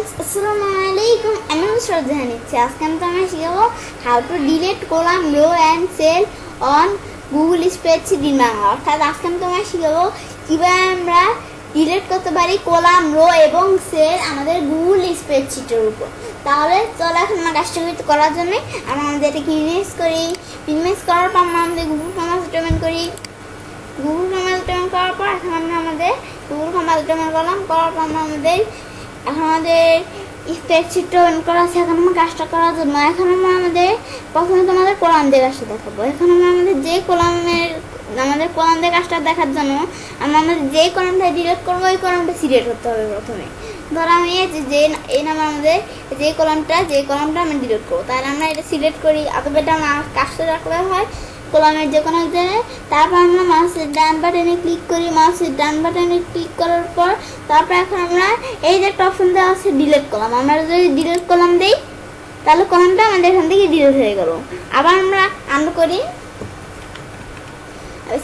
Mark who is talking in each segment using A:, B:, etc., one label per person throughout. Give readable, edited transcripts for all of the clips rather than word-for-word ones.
A: friends, Assalamualaikum. I'm Unused. আজকে আমি শিখাবো how to delete column, row and cell on Google Spreadsheet in Bangla. অর্থাৎ আজকে আমি তোমায় শিখাবো কিভাবে আমরা ডিলিট করতে পারি কলাম, রো এবং সেল আমাদের গুগল স্প্রেডশিটের উপর। তাহলে চলো এখন আমরা কাজটা করার জন্য আমরা আমাদের এটাকে ইমেজ করি। ইমেজ করার পর আমরা আমাদের গুগল ফর্ম পেমেন্ট করি। গুগল ফর্ম পেমেন্ট করার পর এখন আমরা আমাদের গুগল ফর্ম পেমেন্ট করলাম। করার পর আমরা এখন আমাদের স্প্রেডশিটটা অন করা আছে। এখন আমরা কাজটা করার জন্য এখন আমরা প্রথমে তোমাদের কলাম দিয়ে কাজটা দেখাবো। এখন আমরা আমাদের কলাম দিয়ে কাজটা দেখার জন্য আমরা যে কলামটা ডিলিট করবো ওই কলামটা সিলেক্ট করতে হবে। প্রথমে ধরো আমি এই নাম আমাদের যে কলামটা আমি ডিলিট করবো, তাহলে আমরা এটা সিলেক্ট করি। অথবা এটা কাজটা রাখলে হয় কলামের যে কোনো জায়গায়। তারপর আমরা মাউসের ডান বাটনে ক্লিক করি। মাউসের ডান বাটনে ক্লিক করার পর তারপর এখন আমরা এই যে একটা অপশন দেওয়া আছে ডিলিট কলাম, আমরা যদি ডিলিট কলাম দিই তাহলে কলামটা আমাদের এখান থেকে ডিলিট হয়ে গেল। আবার আমরা আনডু করি।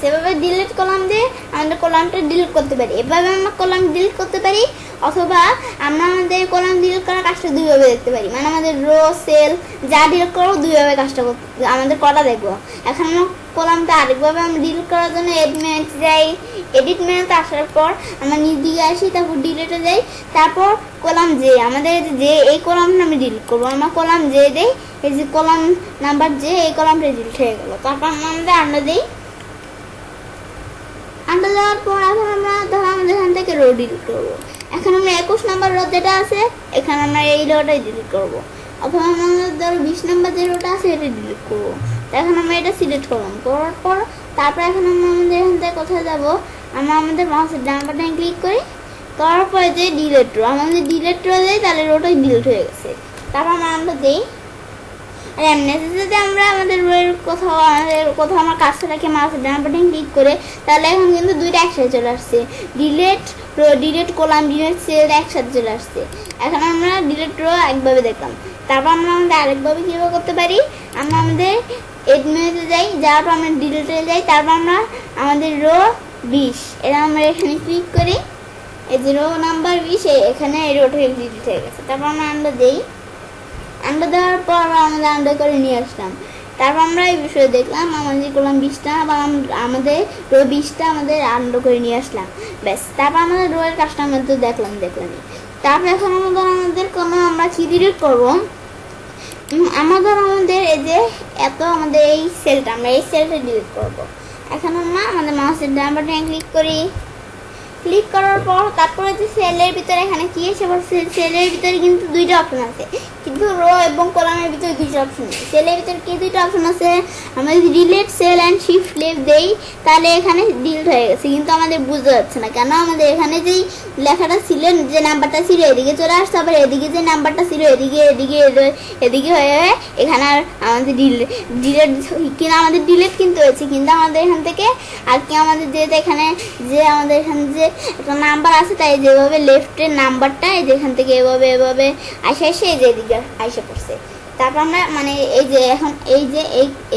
A: সেভাবে ডিলিট কলাম দিয়ে আমাদের কলামটা ডিলিট করতে পারি। এভাবে আমরা কলাম ডিলিট করতে পারি, অথবা আমরা আমাদের কলাম ডিলিট করার কাজটা দুইভাবে দেখতে পারি। মানে আমাদের রো সেল যা ডিলিট করবো দুইভাবে কাজটা আমাদের করা দেখবো। এখন আমরা কলামটা আরেকভাবে আমরা ডিলিট করার জন্য এডিট যাই। এডিট মেনুতে আসার পর আমরা নিচ দিকে আসি, তারপর ডিলিটে যাই। তারপর কলাম আমাদের এই কলামটা আমি ডিলিট করবো। আমরা কলাম দেই, এই যে কলাম নাম্বার এই কলামটা ডিলিট হয়ে গেল। তারপর আমরা আন্ডা দিই। আন্ডা দেওয়ার পর এখন আমরা ধরো আমাদের এখান থেকে রো ডিলিট করবো। এখন আমরা 21 নম্বর রো যেটা আছে এখানে আমরা এই রোটাই ডিলিট করবো। অথবা আমাদের ধরো 20 নম্বর যে রোটা আছে এটা ডিলিট করবো। এখন আমরা এটা সিলেক্ট করলাম। করার পর তারপর এখন আমরা আমাদের এখান থেকে কোথায় যাবো, আমরা আমাদের মাউসের ডান বাটনে ক্লিক করি। করার পরে যে ডিলিট রো, আমাদের ডিলিট রো দেয় তাহলে রোটাই ডিলিট হয়ে গেছে। তারপর আমরা দিই। আর এমনি যদি আমরা আমাদের রোয়ের কোথাও আমার কাজটা রাখি মাউসের ডান বাটনে ক্লিক করে, তাহলে এখন কিন্তু দুইটা একসাথে চলে আসছে। Delete row, delete column, delete cell একসাথে চলে আসছে। এখন আমরা ডিলিট রো একভাবে দেখলাম। তারপর আমরা আমাদের আরেকভাবে কীভাবে করতে পারি, আমরা আমাদের এড মেনুতে যাই, যাওয়ার পর আমরা ডিলিটে যাই। তারপর আমরা আমাদের রো 20 এটা আমরা এখানে ক্লিক করি। এই যে রো নাম্বার 20 এখানে এই রোটা ডিলিট হয়ে গেছে। তারপর আমরা আন্ডা দিই। আন্ডা দেওয়ার পর আমাদের আন্ডা করে নিয়ে আসলাম। তারপর আমরা এই বিষয়ে দেখলাম আমাদের কলাম 20টা বা আমাদের রো 20টা আমাদের আন্ডা করে নিয়ে আসলাম। ব্যাস, তারপর আমাদের রোয়ের কাজটা আমরা তো দেখলামই। তারপর এখন আমাদের কোনো আমরা কি ডিলিট করবো, আমাদের এই যে আমাদের এই সেলটা আমরা এই সেলটা ডিলিট করবো। এখন আমরা আমাদের মাউসের ডান বাটনে ক্লিক করি। ক্লিক করার পর তারপরে যে সেলের ভিতরে এখানে কি এসে বলছে, সেলের ভিতরে কিন্তু দুইটা অপশন আছে, কিন্তু রো এবং কলামের ভিতরে দুইটা অপশন নেই। সেলের ভিতরে কি দুইটা অপশন আছে, আমরা যদি delete cell and shift left দেই তাহলে এখানে ডিলিট হয়ে গেছে, কিন্তু আমাদের বুঝতে যাচ্ছে না কেন। আমাদের এখানে যেই লেখাটা ছিল, যে নাম্বারটা ছিল এদিকে চলে আসছে, আবার এদিকে যে নাম্বারটা ছিল এদিকে হয়ে এখানে আর আমাদের ডিলিট কিনা আমাদের ডিলিট কিন্তু হয়েছে, কিন্তু আমাদের এখান থেকে আর কি আমাদের এখানে যে একটা নাম্বার আছে, তাই যেভাবে লেফটের নাম্বারটা এই যে এখান থেকে এভাবে এসে এই যে এদিকে আইসে পড়ছে। তারপর আমরা এই যে এখন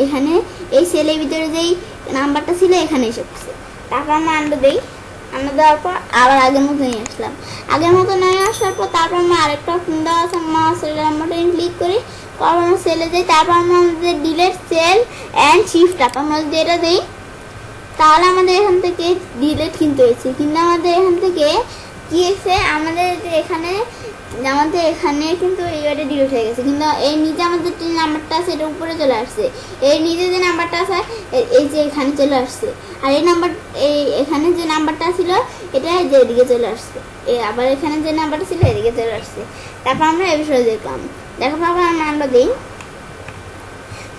A: এখানে এই সেলের ভিতরে যেই নাম্বারটা ছিল এখানে এসে পড়ছে। তারপর আমরা আন্ডা দিই। আন্ডা দেওয়ার পর আবার আগের মতো নিয়ে আসলাম। আগের মতো নিয়ে আসার পর তারপর আমরা আরেকটা অপশন দেওয়া আছে, মাউসের নাম্বারটা ক্লিক করি। তারপর আমরা সেলে যাই। তারপর আমরা আমাদের delete cell and shift up আমরা যদি এটা দিই তাহলে আমাদের এখান থেকে ডিলিট কিন্তু হয়েছে, কিন্তু আমাদের এখান থেকে কি হয়েছে, আমাদের এখানে কিন্তু এইবারে ডিলিট হয়ে গেছে, কিন্তু এই নিচে আমাদের যে নাম্বারটা আছে এটা উপরে চলে আসছে। এই নিচে যে নাম্বারটা আছে এই যে এখানে চলে আসছে, আর এখানে যে নাম্বারটা ছিল এটা যে এদিকে চলে আসছে, আবার এখানে যে নাম্বারটা ছিল এদিকে চলে আসছে। তারপর আমরা এই বিষয়ে দেখলাম। দেখার পর আমরা দিই।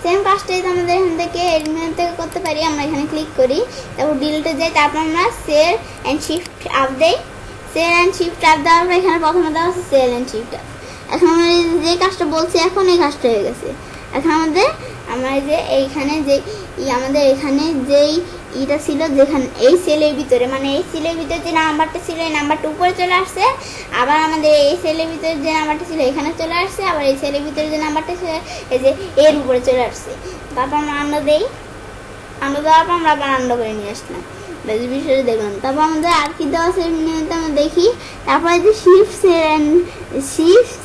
A: সেম কাজটাই তো আমাদের এখান থেকে এডমিন থেকে করতে পারি। আমরা এখানে ক্লিক করি, তারপর ডিলিটে যাই। তারপর আমরা সেল অ্যান্ড শিফট আপ দেই। সেল অ্যান্ড শিফট আপ দেওয়ার পর এখানে প্রথমে দেওয়া আছে সেল অ্যান্ড শিফট আপ। এখন আমরা যে কাজটা বলছি এখন এই কাজটা হয়ে গেছে। এখন আমরা যে এইখানে আমাদের এখানে যেই এটা ছিল, যেখানে এই সেলের ভিতরে এই সেলের ভিতরে যে নাম্বারটা ছিল এই নাম্বারটা উপরে চলে আসছে, আবার আমাদের এই সেলের ভিতরে যে নাম্বারটা ছিল এখানে চলে আসছে, আবার এই সেলের ভিতরে যে নাম্বারটা ছিল এই যে এর উপরে চলে আসছে। তারপর আমরা আন্ডা দেই। আন্ডা দেওয়ার পর আমরা আবার আন্ডা করে নিয়ে আসলাম। বেশ বিষয়ে দেখলাম। তারপর আমাদের আর কি দেওয়া আছে মেনুতে আমরা দেখি। তারপরে যে shift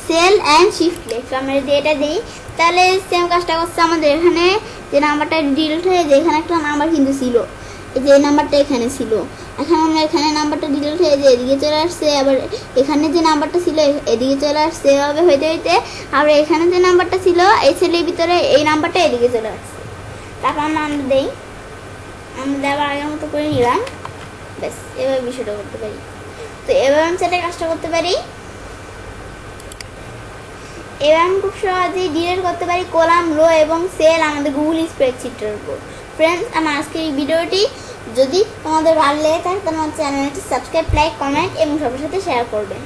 A: cell and shift left আমরা যদি এটা দিই তাহলে সেম কাজটা করছে। আমাদের এখানে যে নাম্বারটা ডিলিট হয়ে যে এখানে একটা নাম্বার কিন্তু ছিল, এই যে নাম্বারটা এখানে ছিল, এখন আমরা এখানে নাম্বারটা ডিলিট হয়ে যে এদিকে চলে আসছে, আবার এখানে যে নাম্বারটা ছিল এদিকে চলে আসছে। এভাবে হইতে হইতে আবার এখানে যে নাম্বারটা ছিল এই সেলের ভিতরে এই নাম্বারটা এদিকে চলে আসছে। তারপর আমরা দেই, আমরা আবার আগের মতো করে নিলাম। ব্যাস এভাবে বিষয়টা করতে পারি। তো এবার আমি সেটা কাজটা করতে পারি। এবার আমি খুব সহজেই ডিলিট করতে পারি কলাম, রো এবং সেল আমাদের গুগল স্প্রেডশিটের উপর। ফ্রেন্ডস, আমার আজকের এই ভিডিওটি যদি তোমাদের ভালো লেগে থাকে তাহলে আমার চ্যানেলটি সাবস্ক্রাইব, লাইক, কমেন্ট এবং সবার সাথে শেয়ার করবেন।